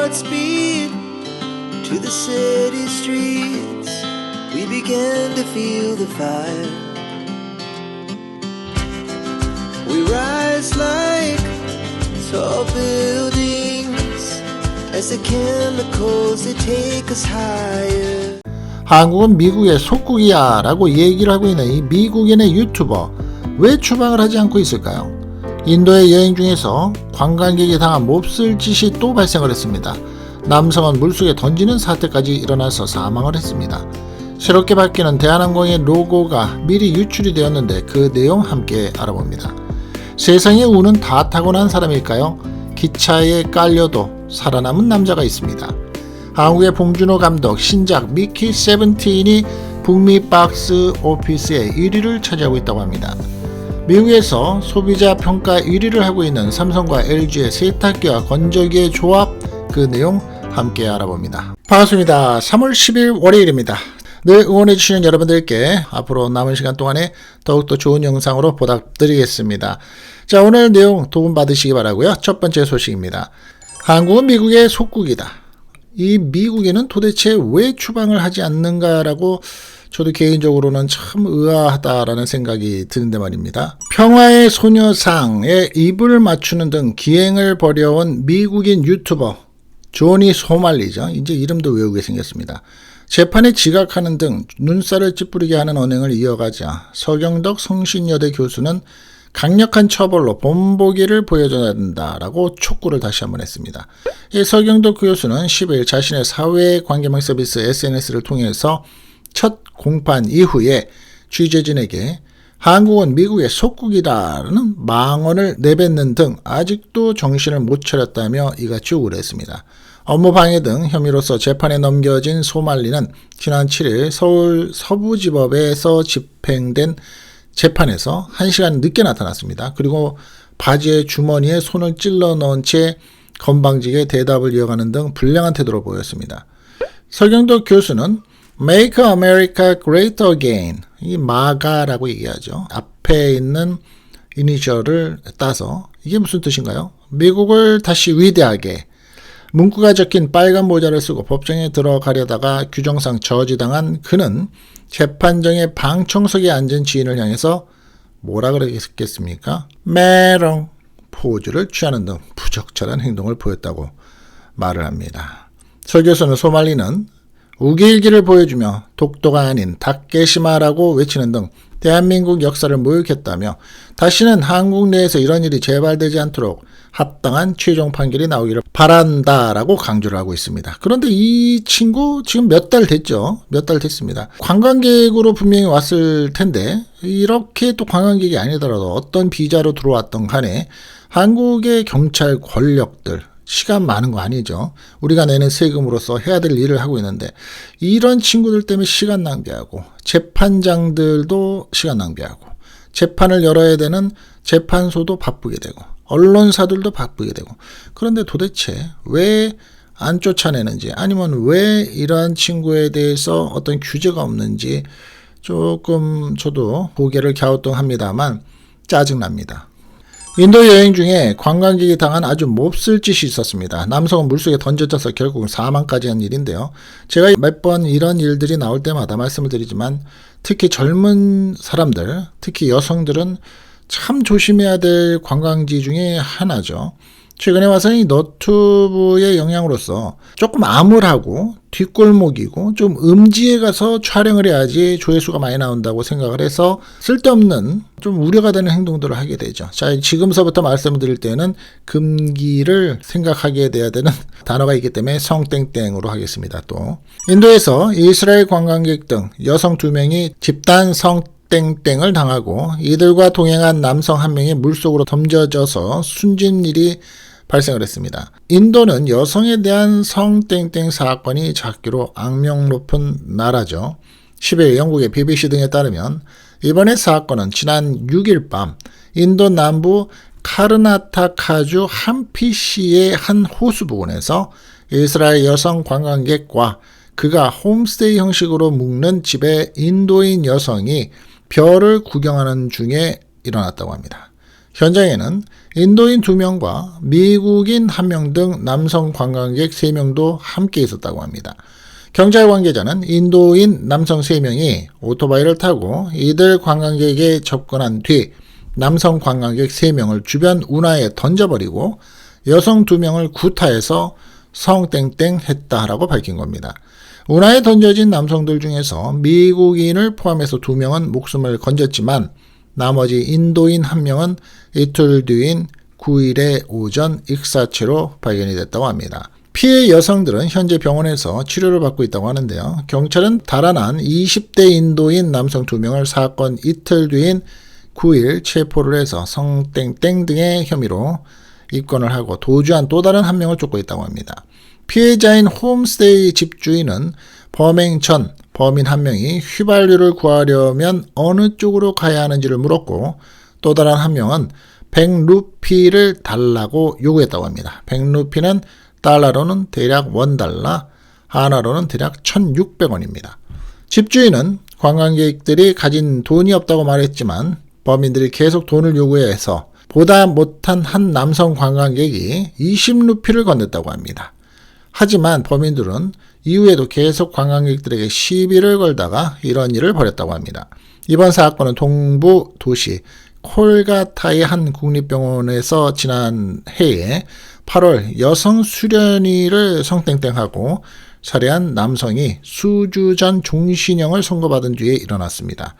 Godspeed to the city streets. We began to feel the fire. We rise like tall buildings as the chemicals they take us higher. 한국은 미국의 속국이야 라고 얘기를 하고 있는 이 미국인의 유튜버, 왜 추방을 하지 않고 있을까요? 인도의 여행 중에서 관광객이 당한 몹쓸 짓이 또 발생을 했습니다. 남성은 물속에 던지는 사태까지 일어나서 사망을 했습니다. 새롭게 바뀌는 대한항공의 로고가 미리 유출이 되었는데 그 내용 함께 알아봅니다. 세상의 운은 다 타고난 사람일까요? 기차에 깔려도 살아남은 남자가 있습니다. 한국의 봉준호 감독 신작 미키 17이 북미 박스 오피스의 1위를 차지하고 있다고 합니다. 미국에서 소비자 평가 1위를 하고 있는 삼성과 LG의 세탁기와 건조기의 조합, 그 내용 함께 알아봅니다. 반갑습니다. 3월 10일 월요일입니다. 늘 응원해주시는 여러분들께 앞으로 남은 시간 동안에 더욱더 좋은 영상으로 보답드리겠습니다. 자, 오늘 내용 도움 받으시기 바라고요. 첫 번째 소식입니다. 한국은 미국의 속국이다. 이 미국에는 도대체 왜 추방을 하지 않는가라고 저도 개인적으로는 참 의아하다라는 생각이 드는데 말입니다. 평화의 소녀상에 입을 맞추는 등 기행을 벌여온 미국인 유튜버 조니 소말리죠. 이제 이름도 외우게 생겼습니다. 재판에 지각하는 등 눈살을 찌푸리게 하는 언행을 이어가자 서경덕 성신여대 교수는 강력한 처벌로 본보기를 보여줘야 된다라고 촉구를 다시 한번 했습니다. 이 서경덕 교수는 10일 자신의 사회관계망 서비스 SNS를 통해서 첫 공판 이후에 취재진에게 한국은 미국의 속국이다라는 망언을 내뱉는 등 아직도 정신을 못 차렸다며 이같이 우울했습니다. 업무방해 등 혐의로서 재판에 넘겨진 소말리는 지난 7일 서울 서부지법에서 집행된 재판에서 1시간 늦게 나타났습니다. 그리고 바지의 주머니에 손을 찔러 넣은 채 건방지게 대답을 이어가는 등 불량한 태도로 보였습니다. 서경덕 교수는 Make America Great Again, 이 마가라고 얘기하죠. 앞에 있는 이니셜을 따서 이게 무슨 뜻인가요? 미국을 다시 위대하게, 문구가 적힌 빨간 모자를 쓰고 법정에 들어가려다가 규정상 저지당한 그는 재판정의 방청석에 앉은 지인을 향해서 뭐라 그러겠습니까? 메롱 포즈를 취하는 등 부적절한 행동을 보였다고 말을 합니다. 서 교수는 소말리는 우길기를 보여주며 독도가 아닌 다케시마라고 외치는 등 대한민국 역사를 모욕했다며 다시는 한국 내에서 이런 일이 재발되지 않도록 합당한 최종 판결이 나오기를 바란다라고 강조를 하고 있습니다. 그런데 이 친구 지금 몇 달 됐죠. 몇 달 됐습니다. 관광객으로 분명히 왔을 텐데 이렇게 또 관광객이 아니더라도 어떤 비자로 들어왔던 간에 한국의 경찰 권력들 시간 많은 거 아니죠. 우리가 내는 세금으로서 해야 될 일을 하고 있는데 이런 친구들 때문에 시간 낭비하고 재판장들도 시간 낭비하고 재판을 열어야 되는 재판소도 바쁘게 되고 언론사들도 바쁘게 되고 그런데 도대체 왜 안 쫓아내는지 아니면 왜 이러한 친구에 대해서 어떤 규제가 없는지 조금 저도 고개를 갸우뚱합니다만 짜증납니다. 인도 여행 중에 관광객이 당한 아주 몹쓸 짓이 있었습니다. 남성은 물속에 던져져서 결국 사망까지 한 일인데요. 제가 몇 번 이런 일들이 나올 때마다 말씀을 드리지만 특히 젊은 사람들, 특히 여성들은 참 조심해야 될 관광지 중에 하나죠. 최근에 와서 이 너튜브의 영향으로서 조금 암울하고 뒷골목이고 좀 음지에 가서 촬영을 해야지 조회수가 많이 나온다고 생각을 해서 쓸데없는 좀 우려가 되는 행동들을 하게 되죠. 자, 지금서부터 말씀을 드릴 때는 금기를 생각하게 돼야 되는 단어가 있기 때문에 성땡땡으로 하겠습니다. 또 인도에서 이스라엘 관광객 등 여성 2명이 집단 성땡땡을 당하고 이들과 동행한 남성 1명이 물속으로 던져져서 숨진 일이 발생을 했습니다. 인도는 여성에 대한 성땡땡 사건이 작기로 악명 높은 나라죠. 10일 영국의 BBC 등에 따르면 이번의 사건은 지난 6일 밤 인도 남부 카르나타카주 함피시의 한 호수 부근에서 이스라엘 여성 관광객과 그가 홈스테이 형식으로 묵는 집에 인도인 여성이 별을 구경하는 중에 일어났다고 합니다. 현장에는 인도인 2명과 미국인 1명 등 남성 관광객 3명도 함께 있었다고 합니다. 경찰 관계자는 인도인 남성 3명이 오토바이를 타고 이들 관광객에 접근한 뒤 남성 관광객 3명을 주변 운하에 던져버리고 여성 2명을 구타해서 성땡땡 했다라고 밝힌 겁니다. 운하에 던져진 남성들 중에서 미국인을 포함해서 2명은 목숨을 건졌지만 나머지 인도인 1명은 이틀 뒤인 9일의 오전 익사체로 발견이 됐다고 합니다. 피해 여성들은 현재 병원에서 치료를 받고 있다고 하는데요. 경찰은 달아난 20대 인도인 남성 2명을 사건 이틀 뒤인 9일 체포를 해서 성땡땡 등의 혐의로 입건을 하고 도주한 또 다른 1명을 쫓고 있다고 합니다. 피해자인 홈스테이 집주인은 범행 전 범인 1명이 휘발유를 구하려면 어느 쪽으로 가야 하는지를 물었고 또 다른 1명은 100루피를 달라고 요구했다고 합니다. 100루피는 달러로는 대략 $1, 하나로는 대략 1,600원입니다. 집주인은 관광객들이 가진 돈이 없다고 말했지만 범인들이 계속 돈을 요구해서 보다 못한 한 남성 관광객이 20루피를 건넸다고 합니다. 하지만 범인들은 이후에도 계속 관광객들에게 시비를 걸다가 이런 일을 벌였다고 합니다. 이번 사건은 동부 도시 콜가타의 한 국립병원에서 지난 해에 8월 여성 수련의를 성땡땡하고 살해한 남성이 수주 전 종신형을 선고받은 뒤에 일어났습니다.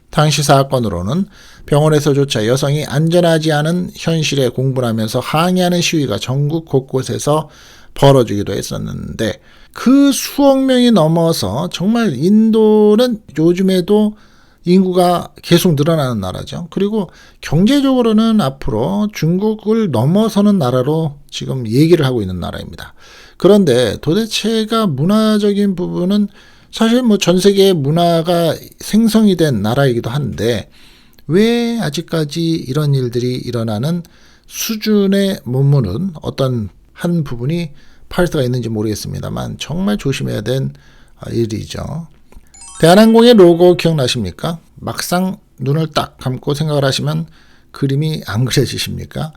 당시 사건으로는 병원에서조차 여성이 안전하지 않은 현실에 공분하면서 항의하는 시위가 전국 곳곳에서 벌어지기도 했었는데 그 수억 명이 넘어서 정말 인도는 요즘에도 인구가 계속 늘어나는 나라죠. 그리고 경제적으로는 앞으로 중국을 넘어서는 나라로 지금 얘기를 하고 있는 나라입니다. 그런데 도대체가 문화적인 부분은 사실 뭐 전 세계의 문화가 생성이 된 나라이기도 한데 왜 아직까지 이런 일들이 일어나는 수준에 머무는 어떤 한 부분이 파트가 있는지 모르겠습니다만 정말 조심해야 된 일이죠. 대한항공의 로고 기억나십니까? 막상 눈을 딱 감고 생각을 하시면 그림이 안 그려지십니까?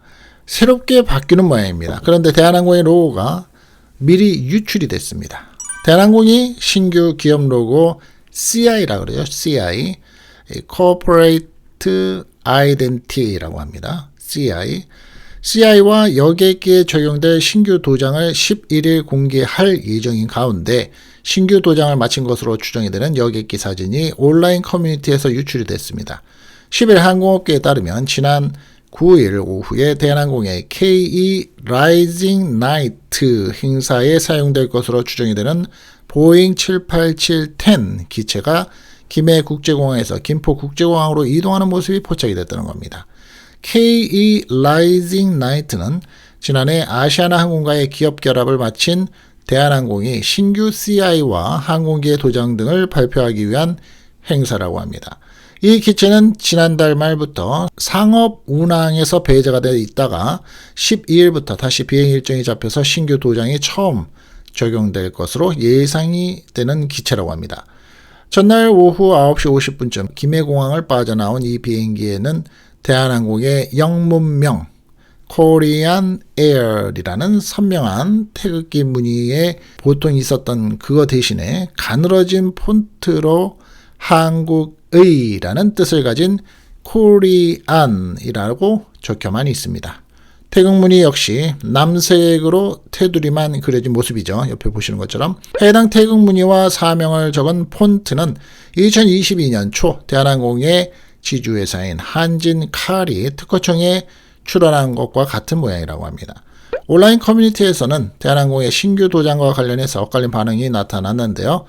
새롭게 바뀌는 모양입니다. 그런데 대한항공의 로고가 미리 유출이 됐습니다. 대한항공이 신규 기업 로고 CI라고 그래요. CI, Corporate Identity라고 합니다. CI와 여객기에 적용될 신규 도장을 11일 공개할 예정인 가운데 신규 도장을 마친 것으로 추정이 되는 여객기 사진이 온라인 커뮤니티에서 유출이 됐습니다. 10일 항공업계에 따르면 지난 9일 오후에 대한항공의 KE Rising Night 행사에 사용될 것으로 추정이 되는 보잉 787-10 기체가 김해국제공항에서 김포국제공항으로 이동하는 모습이 포착이 됐다는 겁니다. KE Rising Night는 지난해 아시아나 항공과의 기업 결합을 마친 대한항공이 신규 CI와 항공기의 도장 등을 발표하기 위한 행사라고 합니다. 이 기체는 지난달 말부터 상업 운항에서 배제가 되어 있다가 12일부터 다시 비행 일정이 잡혀서 신규 도장이 처음 적용될 것으로 예상이 되는 기체라고 합니다. 전날 오후 9시 50분쯤 김해공항을 빠져나온 이 비행기에는 대한항공의 영문명 Korean Air이라는 선명한 태극기 무늬에 보통 있었던 그거 대신에 가늘어진 폰트로 한국의라는 뜻을 가진 코리안이라고 적혀만 있습니다. 태극무늬 역시 남색으로 테두리만 그려진 모습이죠. 옆에 보시는 것처럼 해당 태극무늬와 사명을 적은 폰트는 2022년 초 대한항공의 지주회사인 한진칼이 특허청에 출원한 것과 같은 모양이라고 합니다. 온라인 커뮤니티에서는 대한항공의 신규 도장과 관련해서 엇갈린 반응이 나타났는데요.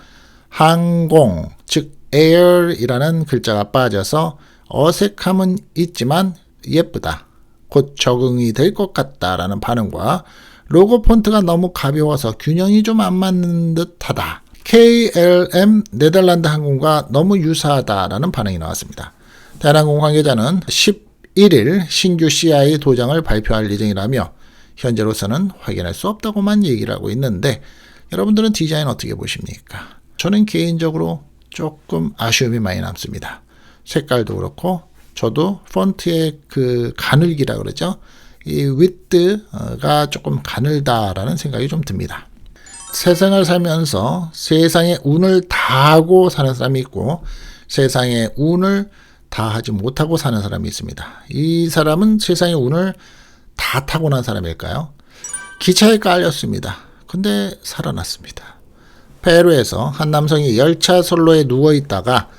항공, 즉 air이라는 글자가 빠져서 어색함은 있지만 예쁘다, 곧 적응이 될 것 같다라는 반응과 로고 폰트가 너무 가벼워서 균형이 좀 안 맞는 듯하다, KLM 네덜란드 항공과 너무 유사하다라는 반응이 나왔습니다. 대한항공 관계자는 11일 신규 CI 도장을 발표할 예정이라며 현재로서는 확인할 수 없다고만 얘기를 하고 있는데 여러분들은 디자인 어떻게 보십니까? 저는 개인적으로 조금 아쉬움이 많이 남습니다. 색깔도 그렇고 저도 폰트의 그 가늘기라 그러죠. 이 width가 조금 가늘다라는 생각이 좀 듭니다. 세상을 살면서 세상에 운을 다 하고 사는 사람이 있고 세상에 운을 다 하지 못하고 사는 사람이 있습니다. 이 사람은 세상의 운을 다 타고난 사람일까요? 기차에 깔렸습니다. 근데 살아났습니다. 페루에서 한 남성이 열차 선로에 누워있다가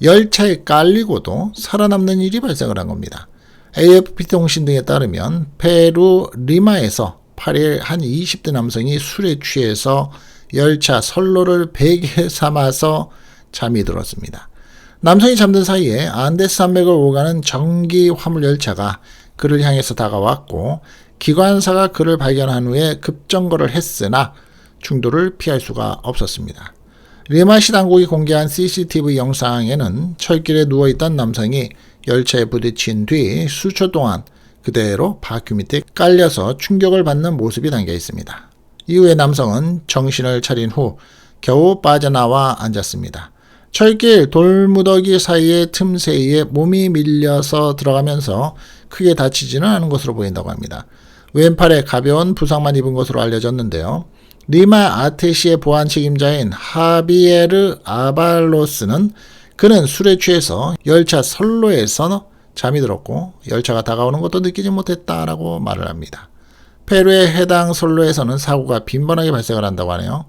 열차에 깔리고도 살아남는 일이 발생을 한 겁니다. AFP 통신 등에 따르면 페루 리마에서 8일 한 20대 남성이 술에 취해서 열차 선로를 베개 삼아서 잠이 들었습니다. 남성이 잠든 사이에 안데스 산맥을 오가는 전기 화물 열차가 그를 향해서 다가왔고 기관사가 그를 발견한 후에 급정거를 했으나 충돌을 피할 수가 없었습니다. 리마시 당국이 공개한 CCTV 영상에는 철길에 누워있던 남성이 열차에 부딪힌 뒤 수초 동안 그대로 바퀴 밑에 깔려서 충격을 받는 모습이 담겨 있습니다. 이후에 남성은 정신을 차린 후 겨우 빠져나와 앉았습니다. 철길 돌무더기 사이의 틈새에 몸이 밀려서 들어가면서 크게 다치지는 않은 것으로 보인다고 합니다. 왼팔에 가벼운 부상만 입은 것으로 알려졌는데요. 리마 아테시의 보안 책임자인 하비에르 아발로스는 그는 술에 취해서 열차 선로에서 잠이 들었고 열차가 다가오는 것도 느끼지 못했다라고 말을 합니다. 페루의 해당 선로에서는 사고가 빈번하게 발생을 한다고 하네요.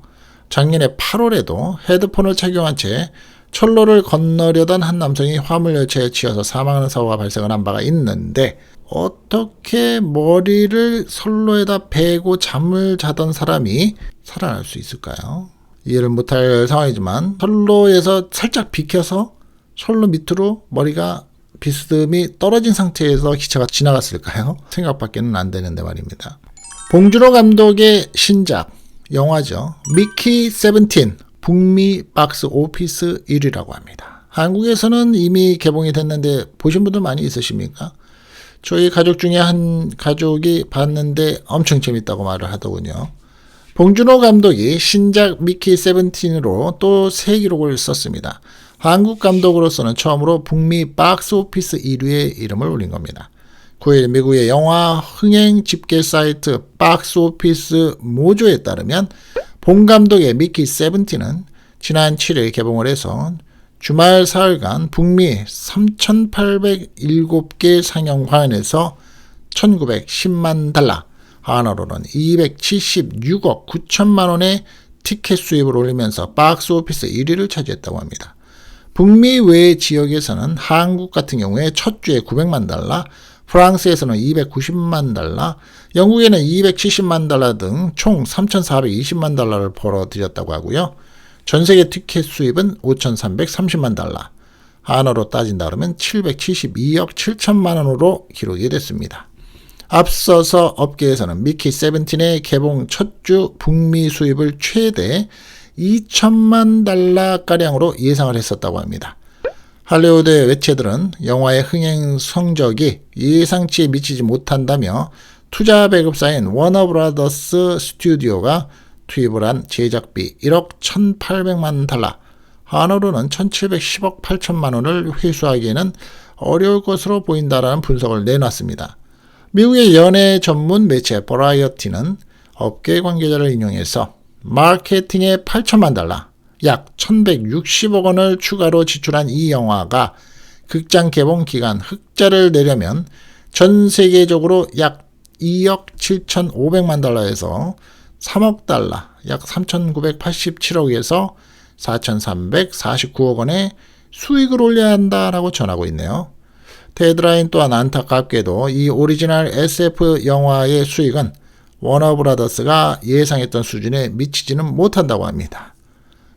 작년에 8월에도 헤드폰을 착용한 채 철로를 건너려던 한 남성이 화물열차에 치여서 사망하는 사고가 발생을 한 바가 있는데 어떻게 머리를 선로에다 베고 잠을 자던 사람이 살아날 수 있을까요? 이해를 못할 상황이지만 선로에서 살짝 비켜서 선로 밑으로 머리가 비스듬히 떨어진 상태에서 기차가 지나갔을까요? 생각밖에는 안 되는데 말입니다. 봉준호 감독의 신작 영화죠. 미키 17 북미 박스 오피스 1위라고 합니다. 한국에서는 이미 개봉이 됐는데 보신 분들 많이 있으십니까? 저희 가족 중에 한 가족이 봤는데 엄청 재밌다고 말을 하더군요. 봉준호 감독이 신작 미키 17으로 또 새 기록을 썼습니다. 한국 감독으로서는 처음으로 북미 박스 오피스 1위에 이름을 올린 겁니다. 9일 미국의 영화 흥행 집계 사이트 박스 오피스 모조에 따르면 본 감독의 미키 17은 지난 7일 개봉을 해서 주말 사흘간 북미 3,807개 상영관에서 1,910만 달러, 한화로는 276억 9천만 원의 티켓 수입을 올리면서 박스 오피스 1위를 차지했다고 합니다. 북미 외 지역에서는 한국 같은 경우에 첫 주에 900만 달러, 프랑스에서는 290만 달러, 영국에는 270만 달러 등 총 3,420만 달러를 벌어들였다고 하고요. 전세계 티켓 수입은 5,330만 달러, 한화로 따진다 그러면 772억 7천만 원으로 기록이 됐습니다. 앞서서 업계에서는 미키 17의 개봉 첫 주 북미 수입을 최대 2천만 달러가량으로 예상을 했었다고 합니다. 할리우드의 매체들은 영화의 흥행 성적이 예상치에 미치지 못한다며 투자 배급사인 워너브라더스 스튜디오가 투입을 한 제작비 1억 1,800만 달러, 한화로는 1,710억 8천만 원을 회수하기에는 어려울 것으로 보인다라는 분석을 내놨습니다. 미국의 연예 전문 매체 버라이어티는 업계 관계자를 인용해서 마케팅에 8천만 달러, 약 1,160억 원을 추가로 지출한 이 영화가 극장 개봉 기간 흑자를 내려면 전 세계적으로 약 2억 7,500만 달러에서 3억 달러, 약 3,987억에서 4,349억 원의 수익을 올려야 한다라고 전하고 있네요. 데드라인 또한 안타깝게도 이 오리지널 SF 영화의 수익은 워너브라더스가 예상했던 수준에 미치지는 못한다고 합니다.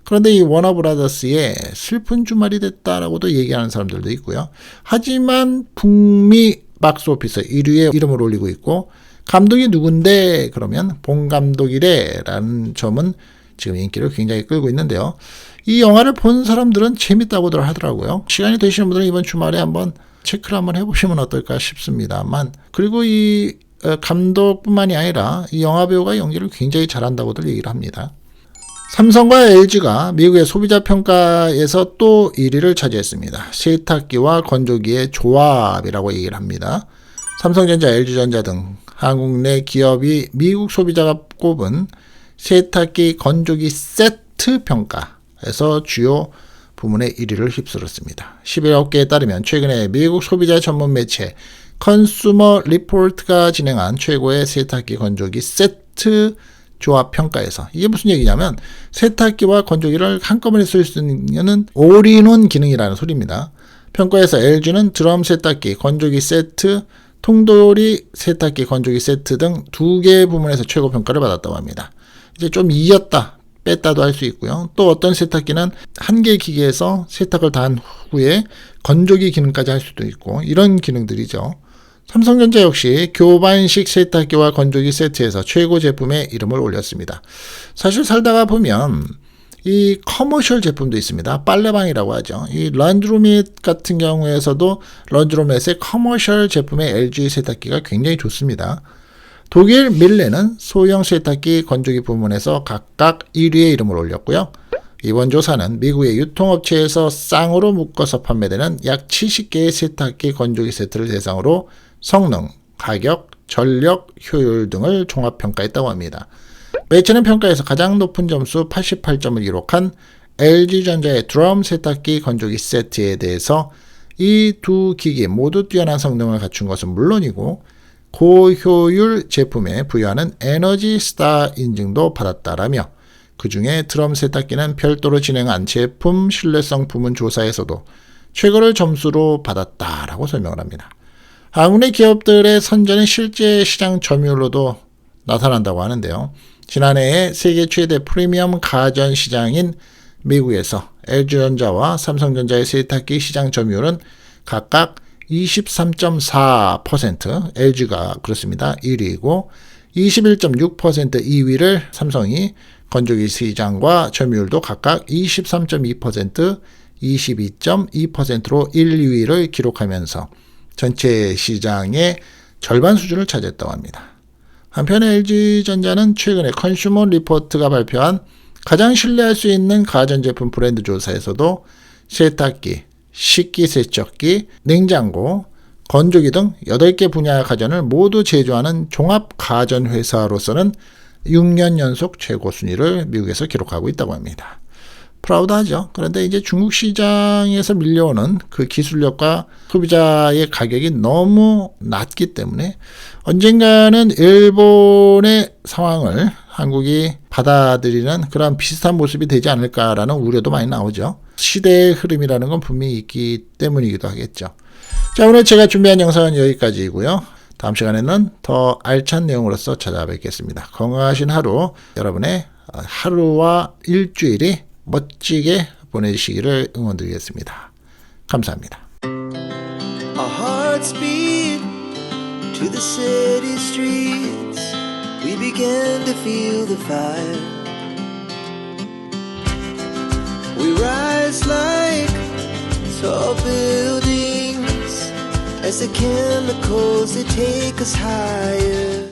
그런데 이 워너브라더스의 슬픈 주말이 됐다라고도 얘기하는 사람들도 있고요. 하지만 북미 박스오피스 1위에 이름을 올리고 있고 감독이 누군데 그러면 본 감독이래라는 점은 지금 인기를 굉장히 끌고 있는데요. 이 영화를 본 사람들은 재밌다고들 하더라고요. 시간이 되시는 분들은 이번 주말에 한번 체크를 한번 해보시면 어떨까 싶습니다만, 그리고 이 감독뿐만이 아니라 이 영화배우가 연기를 굉장히 잘한다고들 얘기를 합니다. 삼성과 LG가 미국의 소비자 평가에서 또 1위를 차지했습니다. 세탁기와 건조기의 조합이라고 얘기를 합니다. 삼성전자, LG전자 등 한국 내 기업이 미국 소비자가 꼽은 세탁기, 건조기 세트 평가에서 주요 부문의 1위를 휩쓸었습니다. 11일 업계에 따르면 최근에 미국 소비자 전문 매체 컨슈머 리포트가 진행한 최고의 세탁기, 건조기 세트 조합 평가에서, 이게 무슨 얘기냐면 세탁기와 건조기를 한꺼번에 쓸 수 있는 올인원 기능이라는 소리입니다. 평가에서 LG는 드럼 세탁기, 건조기 세트, 통돌이 세탁기, 건조기 세트 등 2개 부문에서 최고 평가를 받았다고 합니다. 이제 좀 이었다 뺐다도 할 수 있고요. 또 어떤 세탁기는 한 개 기계에서 세탁을 다 한 후에 건조기 기능까지 할 수도 있고, 이런 기능들이죠. 삼성전자 역시 교반식 세탁기와 건조기 세트에서 최고 제품의 이름을 올렸습니다. 사실 살다가 보면 이 커머셜 제품도 있습니다. 빨래방이라고 하죠. 이 런드로밋 같은 경우에서도 런드로밋의 커머셜 제품의 LG 세탁기가 굉장히 좋습니다. 독일 밀레는 소형 세탁기, 건조기 부문에서 각각 1위의 이름을 올렸고요. 이번 조사는 미국의 유통업체에서 쌍으로 묶어서 판매되는 약 70개의 세탁기, 건조기 세트를 대상으로 성능, 가격, 전력, 효율 등을 종합평가했다고 합니다. 매체는 평가에서 가장 높은 점수 88점을 기록한 LG전자의 드럼 세탁기, 건조기 세트에 대해서 이 두 기기 모두 뛰어난 성능을 갖춘 것은 물론이고 고효율 제품에 부여하는 에너지 스타 인증도 받았다라며, 그 중에 드럼 세탁기는 별도로 진행한 제품 신뢰성 부문 조사에서도 최고를 점수로 받았다라고 설명을 합니다. 한국 내 기업들의 선전은 실제 시장 점유율로도 나타난다고 하는데요. 지난해에 세계 최대 프리미엄 가전 시장인 미국에서 LG전자와 삼성전자의 세탁기 시장 점유율은 각각 23.4%, LG가 그렇습니다. 1위이고 21.6% 2위를 삼성이, 건조기 시장과 점유율도 각각 23.2%, 22.2%로 1, 2위를 기록하면서 전체 시장의 절반 수준을 차지했다고 합니다. 한편 LG전자는 최근에 컨슈머 리포트가 발표한 가장 신뢰할 수 있는 가전제품 브랜드 조사에서도 세탁기, 식기세척기, 냉장고, 건조기 등 8개 분야 가전을 모두 제조하는 종합 가전 회사로서는 6년 연속 최고 순위를 미국에서 기록하고 있다고 합니다. 프라우드하죠. 그런데 이제 중국 시장에서 밀려오는 그 기술력과 소비자의 가격이 너무 낮기 때문에 언젠가는 일본의 상황을 한국이 받아들이는 그런 비슷한 모습이 되지 않을까라는 우려도 많이 나오죠. 시대의 흐름이라는 건 분명히 있기 때문이기도 하겠죠. 자, 오늘 제가 준비한 영상은 여기까지이고요. 다음 시간에는 더 알찬 내용으로서 찾아뵙겠습니다. 건강하신 하루, 여러분의 하루와 일주일이 멋지게 보내시기를 응원드리겠습니다. 감사합니다. Our hearts beat to the city streets. We began to feel the fire. We rise like tall buildings as the chemicals they take us higher.